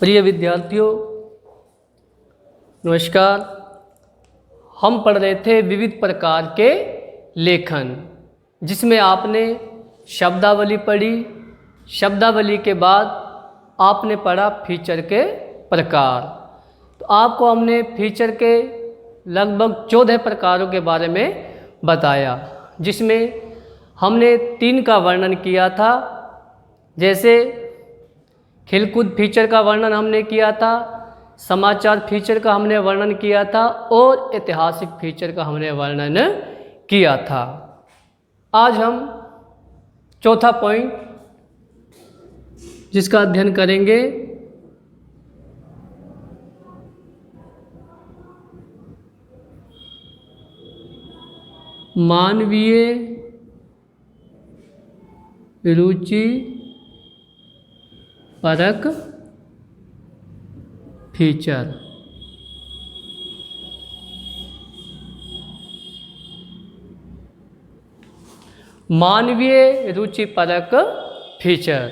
प्रिय विद्यार्थियों, नमस्कार। हम पढ़ रहे थे विविध प्रकार के लेखन, जिसमें आपने शब्दावली पढ़ी। शब्दावली के बाद आपने पढ़ा फीचर के प्रकार। तो आपको हमने फीचर के लगभग 14 प्रकारों के बारे में बताया, जिसमें हमने 3 का वर्णन किया था। जैसे खेलकूद फीचर का वर्णन हमने किया था, समाचार फीचर का हमने वर्णन किया था और ऐतिहासिक फीचर का हमने वर्णन किया था। आज हम चौथा पॉइंट जिसका अध्ययन करेंगे, मानवीय रुचि परक फीचर। मानवीय रुचि परक फीचर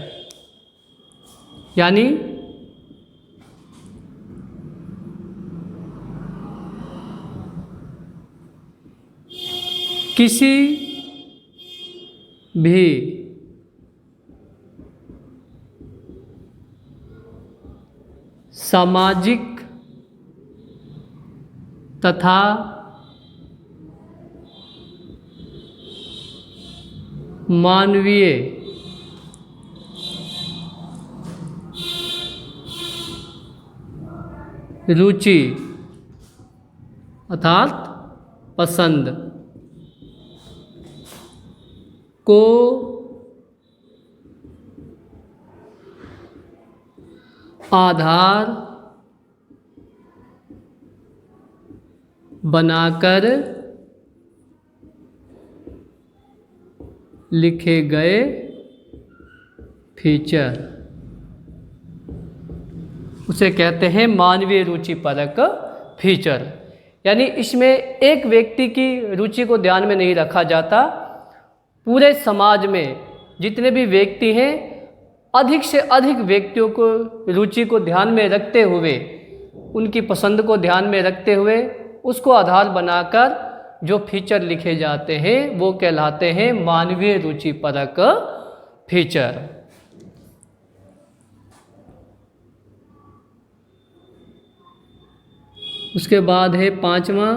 यानी किसी भी सामाजिक तथा मानवीय रुचि अर्थात पसंद को आधार बनाकर लिखे गए फीचर उसे कहते हैं मानवीय रुचि परक फीचर। यानी इसमें एक व्यक्ति की रुचि को ध्यान में नहीं रखा जाता, पूरे समाज में जितने भी व्यक्ति हैं, अधिक से अधिक व्यक्तियों को रुचि को ध्यान में रखते हुए, उनकी पसंद को ध्यान में रखते हुए उसको आधार बनाकर जो फीचर लिखे जाते हैं वो कहलाते हैं मानवीय रुचि परक फीचर। उसके बाद है 5वां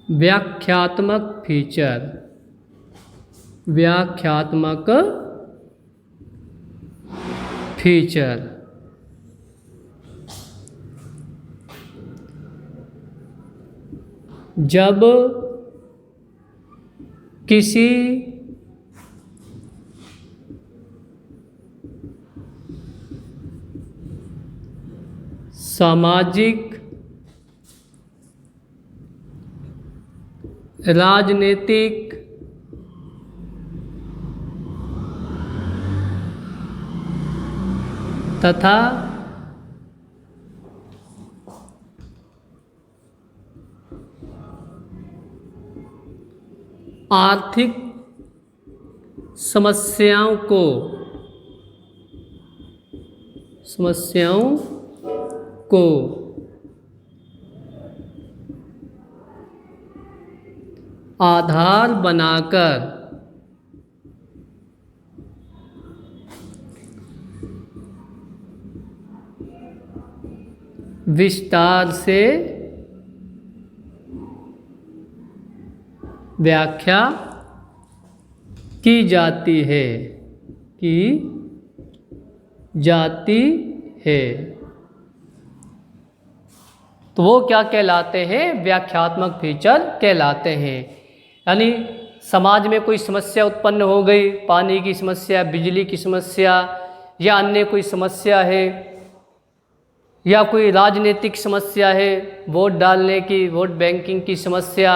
व्याख्यात्मक फीचर। व्याख्यात्मक फीचर जब किसी सामाजिक, राजनीतिक, तथा आर्थिक समस्याओं को आधार बनाकर विस्तार से व्याख्या की जाती है तो वो क्या कहलाते हैं? व्याख्यात्मक फीचर कहलाते हैं। यानी समाज में कोई समस्या उत्पन्न हो गई, पानी की समस्या, बिजली की समस्या या अन्य कोई समस्या है, या कोई राजनीतिक समस्या है, वोट डालने की, वोट बैंकिंग की समस्या,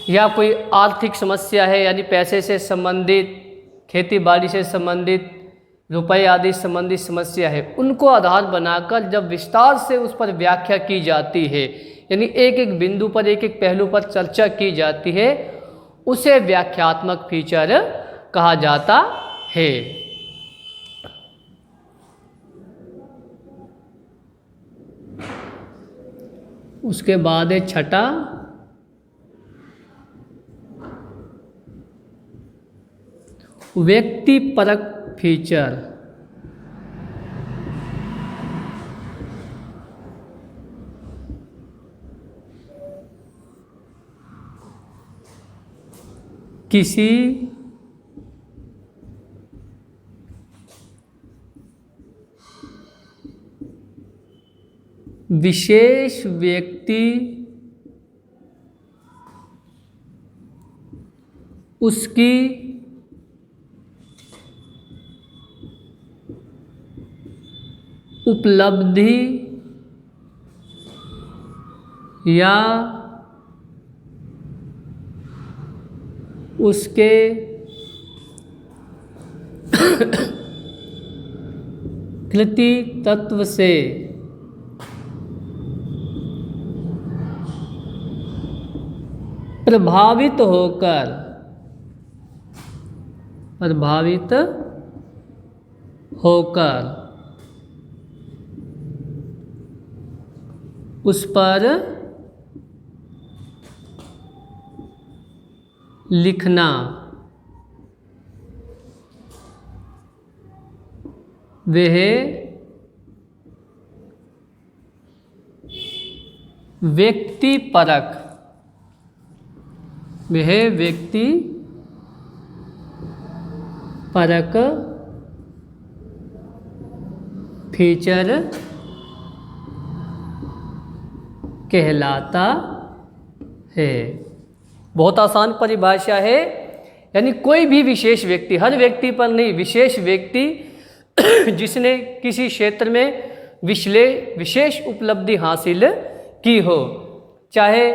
या कोई आर्थिक समस्या है यानी पैसे से संबंधित, खेती बाड़ी से संबंधित, रुपये आदि संबंधित समस्या है, उनको आधार बनाकर जब विस्तार से उस पर व्याख्या की जाती है, यानी एक एक बिंदु पर, एक एक पहलू पर चर्चा की जाती है, उसे व्याख्यात्मक फीचर कहा जाता है। उसके बाद है छठा, व्यक्तिपरक फीचर। किसी विशेष व्यक्ति, उसकी उपलब्धि या उसके कृति तत्व से प्रभावित होकर उस पर लिखना, वह व्यक्तिपरक फीचर कहलाता है। बहुत आसान परिभाषा है, यानी कोई भी विशेष व्यक्ति, हर व्यक्ति पर नहीं, विशेष व्यक्ति जिसने किसी क्षेत्र में विशेष उपलब्धि हासिल की हो, चाहे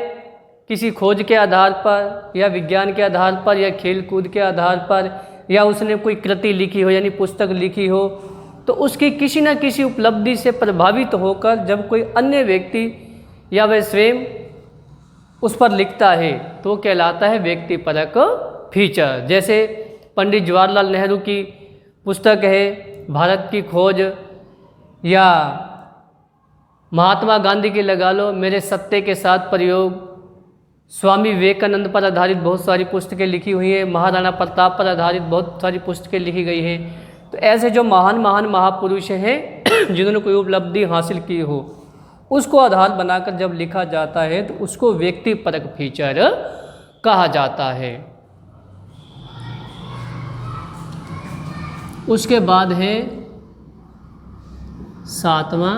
किसी खोज के आधार पर या विज्ञान के आधार पर या खेल कूद के आधार पर, या उसने कोई कृति लिखी हो यानी पुस्तक लिखी हो, तो उसकी किसी न किसी उपलब्धि से प्रभावित होकर जब कोई अन्य व्यक्ति या वह स्वयं उस पर लिखता है तो कहलाता है व्यक्तिपरक फीचर। जैसे पंडित जवाहरलाल नेहरू की पुस्तक है भारत की खोज, या महात्मा गांधी की लगा लो मेरे सत्य के साथ प्रयोग, स्वामी विवेकानंद पर आधारित बहुत सारी पुस्तकें लिखी हुई हैं, महाराणा प्रताप पर आधारित बहुत सारी पुस्तकें लिखी गई हैं। तो ऐसे जो महान महापुरुष हैं जिन्होंने कोई उपलब्धि हासिल की हो, उसको आधार बनाकर जब लिखा जाता है तो उसको व्यक्तिपरक फीचर कहा जाता है। उसके बाद है सातवां,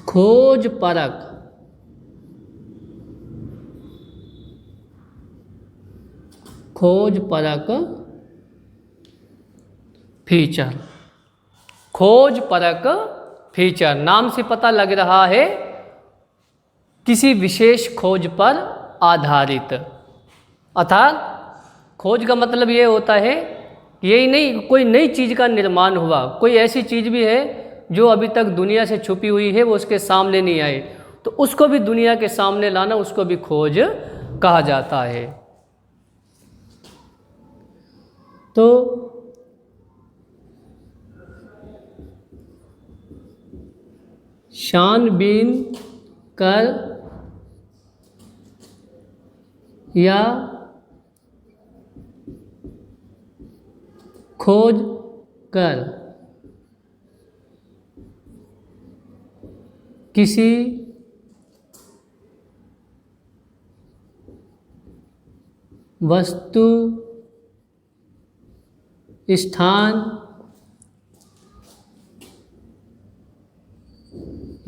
खोजपरक फीचर। खोजपरक फीचर नाम से पता लग रहा है किसी विशेष खोज पर आधारित, अर्थात खोज का मतलब ये होता है यही नहीं कोई नई चीज़ का निर्माण हुआ, कोई ऐसी चीज़ भी है जो अभी तक दुनिया से छुपी हुई है, वो उसके सामने नहीं आई, तो उसको भी दुनिया के सामने लाना, उसको भी खोज कहा जाता है। तो छानबीन कर या खोज कर किसी वस्तु, स्थान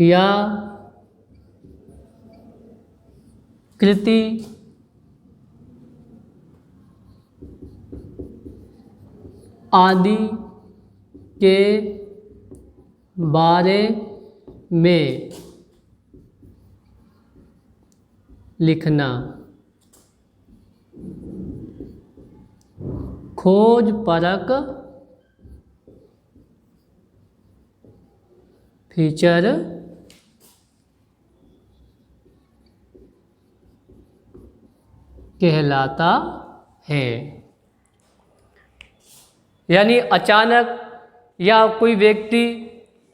या कृति आदि के बारे में लिखना। खोजपरक फीचर कहलाता है। यानी अचानक या कोई व्यक्ति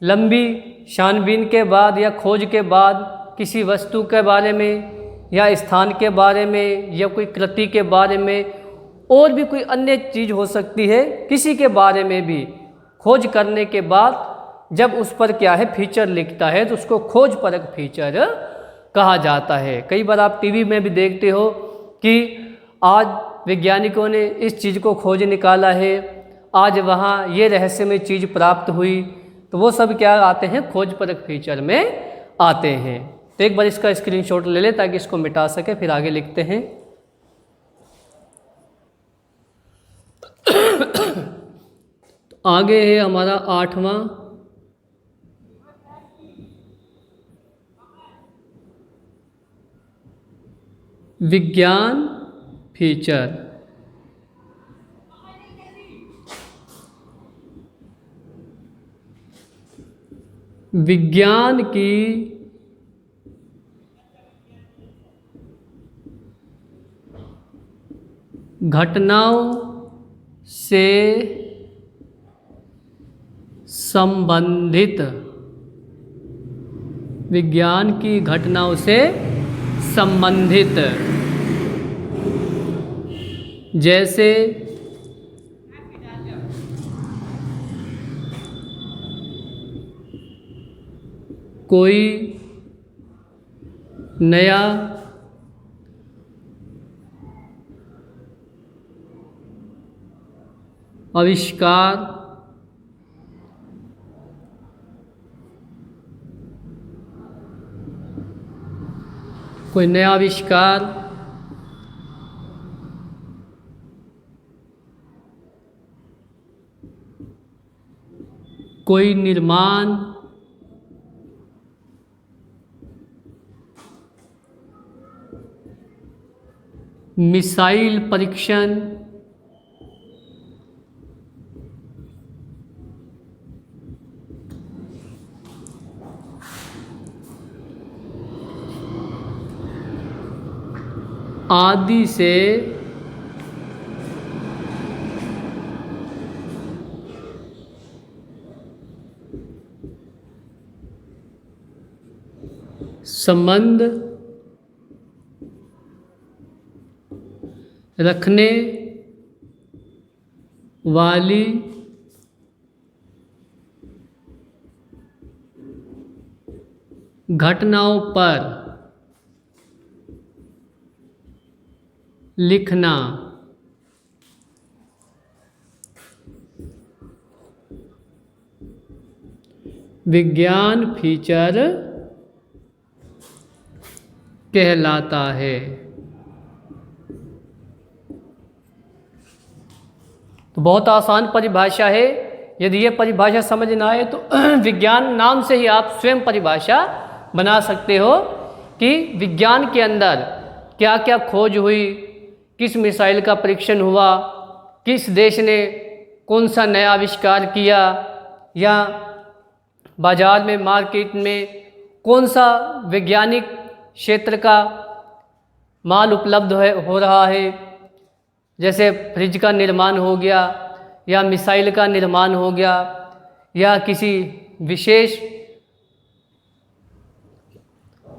लंबी छानबीन के बाद या खोज के बाद किसी वस्तु के बारे में या स्थान के बारे में या कोई कृति के बारे में और भी कोई अन्य चीज़ हो सकती है, किसी के बारे में भी खोज करने के बाद जब उस पर क्या है फीचर लिखता है तो उसको खोज परक फीचर कहा जाता है। कई बार आप टीवी में भी देखते हो कि आज वैज्ञानिकों ने इस चीज़ को खोज निकाला है, आज वहाँ ये रहस्यमय चीज़ प्राप्त हुई, तो वो सब क्या आते हैं खोज परक फीचर में आते हैं। तो एक बार इसका स्क्रीनशॉट ले ले ताकि इसको मिटा सके, फिर आगे लिखते हैं। तो आगे है हमारा 8वां विज्ञान फीचर। विज्ञान की घटनाओं से संबंधित, विज्ञान की घटनाओं से संबंधित, जैसे कोई नया आविष्कार, कोई नया आविष्कार, कोई निर्माण, मिसाइल परीक्षण, आदि से संबंध रखने वाली घटनाओं पर लिखना। विज्ञान फीचर कहलाता है। तो बहुत आसान परिभाषा है। यदि ये परिभाषा समझ ना आए तो विज्ञान नाम से ही आप स्वयं परिभाषा बना सकते हो कि विज्ञान के अंदर क्या क्या खोज हुई, किस मिसाइल का परीक्षण हुआ, किस देश ने कौन सा नया आविष्कार किया, या बाजार में मार्केट में कौन सा वैज्ञानिक क्षेत्र का माल उपलब्ध हो रहा है। जैसे फ्रिज का निर्माण हो गया या मिसाइल का निर्माण हो गया या किसी विशेष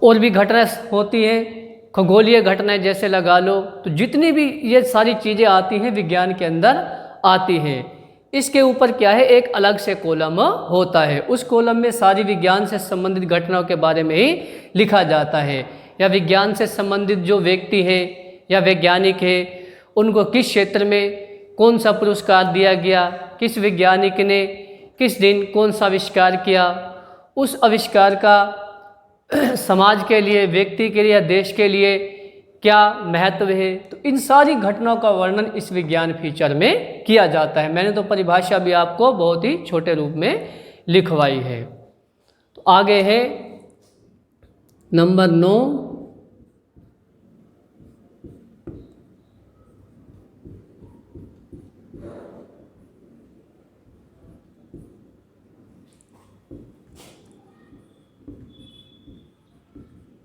और भी घटनाएं होती हैं, खगोलीय घटनाएं जैसे लगा लो। तो जितनी भी ये सारी चीज़ें आती हैं विज्ञान के अंदर आती हैं। इसके ऊपर क्या है एक अलग से कॉलम होता है, उस कॉलम में सारी विज्ञान से संबंधित घटनाओं के बारे में ही लिखा जाता है। या विज्ञान से संबंधित जो व्यक्ति है या वैज्ञानिक है उनको किस क्षेत्र में कौन सा पुरस्कार दिया गया, किस वैज्ञानिक ने किस दिन कौन सा आविष्कार किया, उस आविष्कार का समाज के लिए, व्यक्ति के लिए या देश के लिए क्या महत्व है। तो इन सारी घटनाओं का वर्णन इस विज्ञान फीचर में किया जाता है। मैंने तो परिभाषा भी आपको बहुत ही छोटे रूप में लिखवाई है। तो आगे है नंबर 9,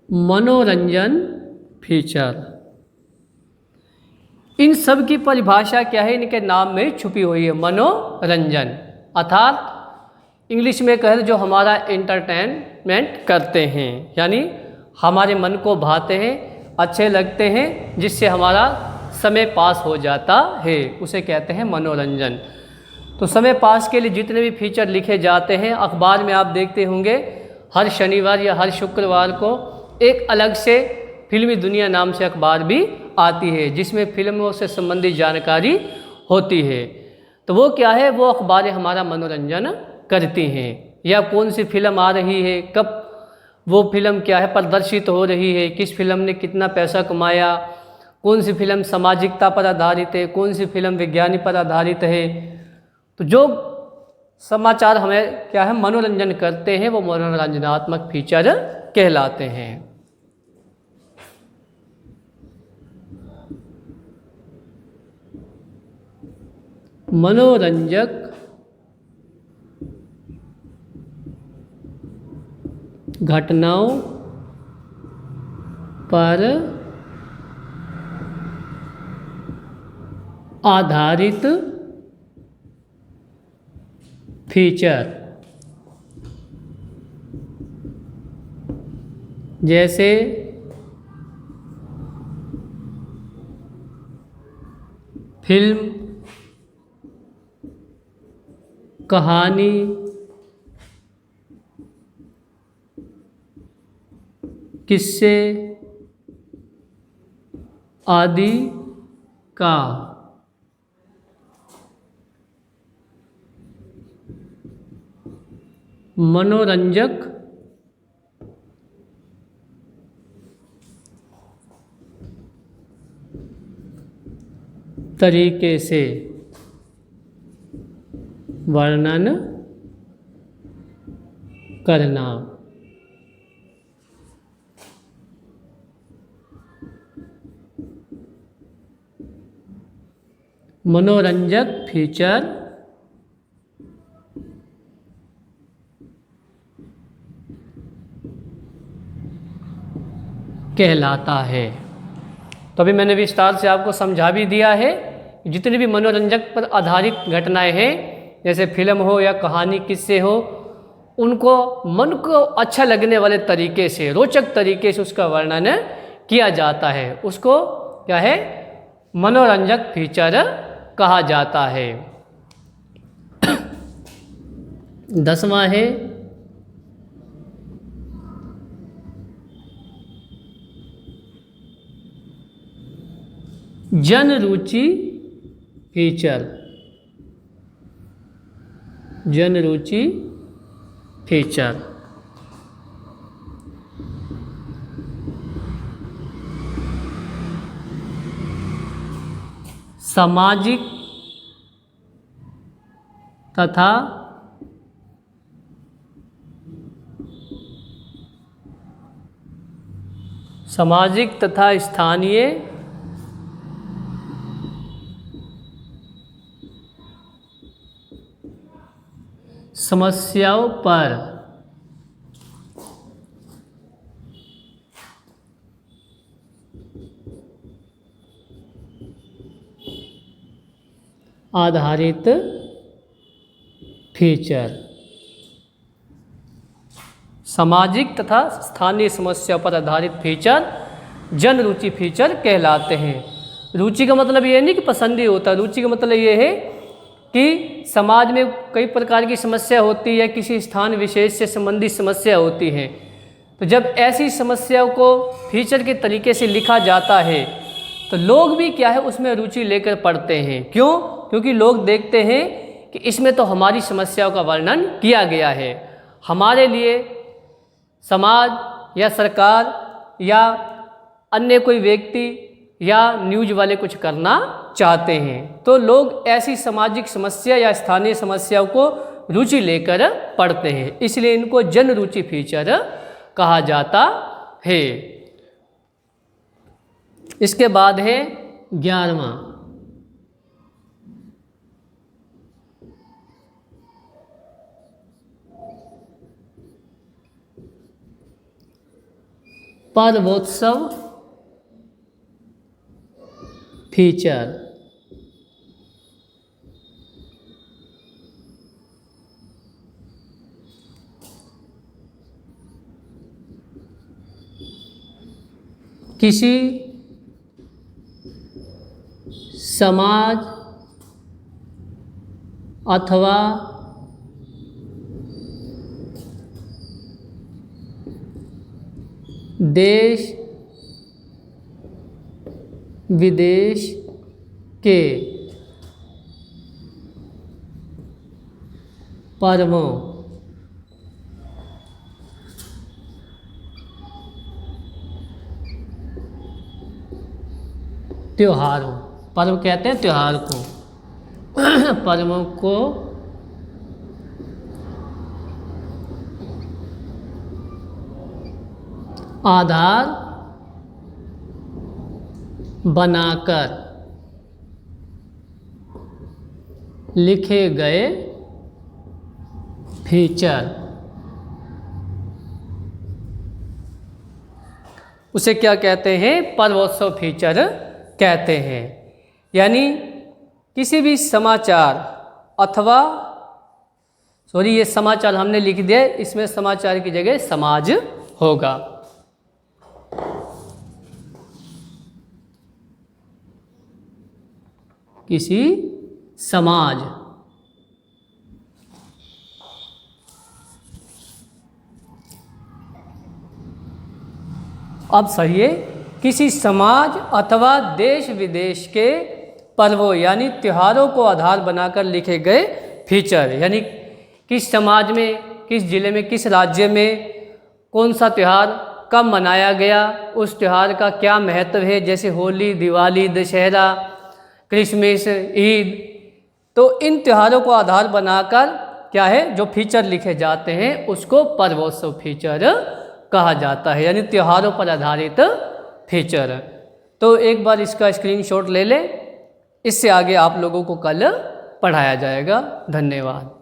मनोरंजन फीचर। इन सब की परिभाषा क्या है, इनके नाम में छुपी हुई है, मनोरंजन, अर्थात इंग्लिश में कहें जो हमारा एंटरटेनमेंट करते हैं, यानी हमारे मन को भाते हैं, अच्छे लगते हैं, जिससे हमारा समय पास हो जाता है, उसे कहते हैं मनोरंजन। तो समय पास के लिए जितने भी फीचर लिखे जाते हैं, अखबार में आप देखते होंगे हर शनिवार या हर शुक्रवार को एक अलग से फिल्मी दुनिया नाम से अखबार भी आती है, जिसमें फिल्मों से संबंधित जानकारी होती है। तो वो क्या है, वो अखबारें हमारा मनोरंजन करती हैं, या कौन सी फिल्म आ रही है, कब वो फिल्म क्या है प्रदर्शित हो रही है, किस फिल्म ने कितना पैसा कमाया, कौन सी फिल्म सामाजिकता पर आधारित है, कौन सी फिल्म विज्ञान पर आधारित है। तो जो समाचार हमें क्या है मनोरंजन करते हैं, वो मनोरंजनात्मक फीचर कहलाते हैं। मनोरंजक घटनाओं पर आधारित फीचर, जैसे फिल्म, कहानी, किस्से आदि का मनोरंजक तरीके से वर्णन करना। मनोरंजक फीचर कहलाता है। तो अभी मैंने विस्तार से आपको समझा भी दिया है, जितनी भी मनोरंजक पर आधारित घटनाएं हैं, जैसे फिल्म हो या कहानी किस्से हो, उनको मन को अच्छा लगने वाले तरीके से, रोचक तरीके से उसका वर्णन किया जाता है, उसको क्या है मनोरंजक फीचर कहा जाता है। 10वां है जन रुचि फीचर। जन रुचि फीचर सामाजिक तथा स्थानीय समस्याओं पर आधारित फीचर। सामाजिक तथा स्थानीय समस्या पर आधारित फीचर जन रुचि फीचर कहलाते हैं। रुचि का मतलब ये नहीं कि पसंद ही होता, रुचि का मतलब ये है कि समाज में कई प्रकार की समस्या होती है, किसी स्थान विशेष से संबंधित समस्या होती है, तो जब ऐसी समस्याओं को फीचर के तरीके से लिखा जाता है तो लोग भी क्या है उसमें रुचि लेकर पढ़ते हैं। क्यों? क्योंकि लोग देखते हैं कि इसमें तो हमारी समस्याओं का वर्णन किया गया है, हमारे लिए समाज या सरकार या अन्य कोई व्यक्ति या न्यूज़ वाले कुछ करना चाहते हैं, तो लोग ऐसी सामाजिक समस्या या स्थानीय समस्याओं को रुचि लेकर पढ़ते हैं, इसलिए इनको जन रुचि फीचर कहा जाता है। इसके बाद है 11वां पर्वोत्सव फीचर। किसी समाज अथवा देश विदेश के पर्वों, त्योहारों, पर्व कहते हैं त्योहार को, पर्वों को आधार बनाकर लिखे गए फीचर, उसे क्या कहते हैं? पर्वोत्सव फीचर कहते हैं। यानी किसी भी समाचार अथवा ये समाचार हमने लिख दिया, इसमें समाचार की जगह समाज होगा। किसी समाज अब सही है, किसी समाज अथवा देश विदेश के पर्वों यानी त्योहारों को आधार बनाकर लिखे गए फीचर, यानी किस समाज में, किस जिले में, किस राज्य में कौन सा त्यौहार कब मनाया गया, उस त्यौहार का क्या महत्व है, जैसे होली, दिवाली, दशहरा, क्रिसमस, ईद। तो इन त्योहारों को आधार बनाकर क्या है, जो फीचर लिखे जाते हैं उसको पर्वोत्सव फीचर कहा जाता है, यानी त्योहारों पर आधारित फीचर। तो एक बार इसका स्क्रीनशॉट ले लें, इससे आगे आप लोगों को कल पढ़ाया जाएगा। धन्यवाद।